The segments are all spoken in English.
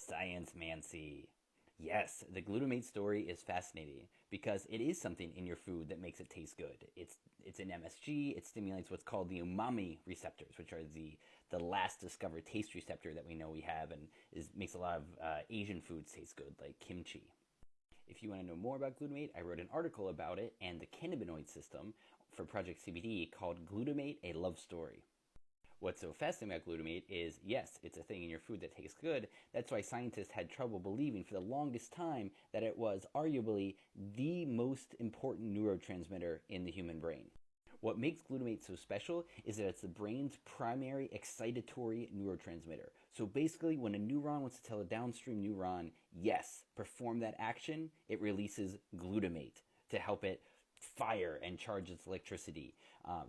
Sciencemancy. Yes, the glutamate story is fascinating because it is something in your food that makes it taste good. It's an MSG. It stimulates what's called the umami receptors, which are the last discovered taste receptor that we know we have, and makes a lot of Asian foods taste good, like kimchi. If you want to know more about glutamate, I wrote an article about it and the cannabinoid system for Project CBD called Glutamate: A Love Story. What's so fascinating about glutamate is, yes, it's a thing in your food that tastes good. That's why scientists had trouble believing for the longest time that it was arguably the most important neurotransmitter in the human brain. What makes glutamate so special is that it's the brain's primary excitatory neurotransmitter. So basically, when a neuron wants to tell a downstream neuron, yes, perform that action, it releases glutamate to help it fire and charge its electricity.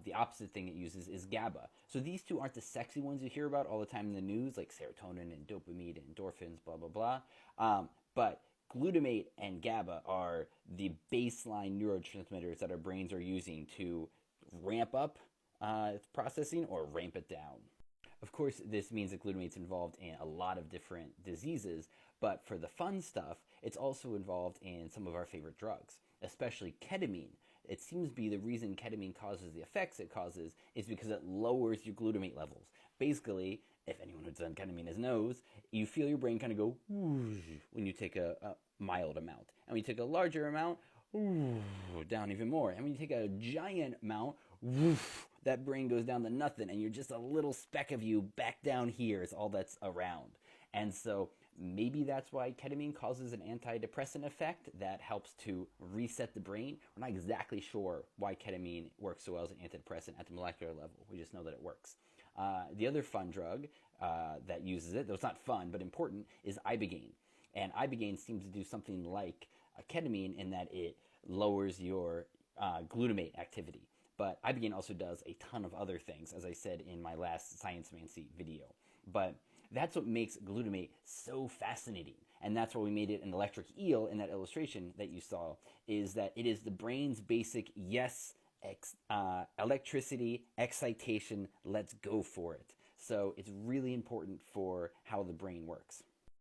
The opposite thing it uses is GABA. So these two aren't the sexy ones you hear about all the time in the news, like serotonin and dopamine and endorphins, blah, blah, blah. But glutamate and GABA are the baseline neurotransmitters that our brains are using to ramp up processing or ramp it down. Of course, this means that glutamate's involved in a lot of different diseases, but for the fun stuff, it's also involved in some of our favorite drugs, especially ketamine. It seems to be the reason ketamine causes the effects it causes is because it lowers your glutamate levels. Basically, if anyone who's done ketamine knows, you feel your brain kind of go whoosh when you take a mild amount. And when you take a larger amount, down even more. And when you take a giant amount, woof, that brain goes down to nothing, and you're just a little speck of you back down here is all that's around. And so maybe that's why ketamine causes an antidepressant effect that helps to reset the brain. We're not exactly sure why ketamine works so well as an antidepressant at the molecular level. We just know that it works. The other fun drug that uses it, though it's not fun but important, is ibogaine. And ibogaine seems to do something like ketamine in that it lowers your glutamate activity. But ibogaine also does a ton of other things, as I said in my last Sciencemancy video. But that's what makes glutamate so fascinating. And that's why we made it an electric eel in that illustration that you saw, is that it is the brain's basic yes, electricity, excitation, let's go for it. So it's really important for how the brain works.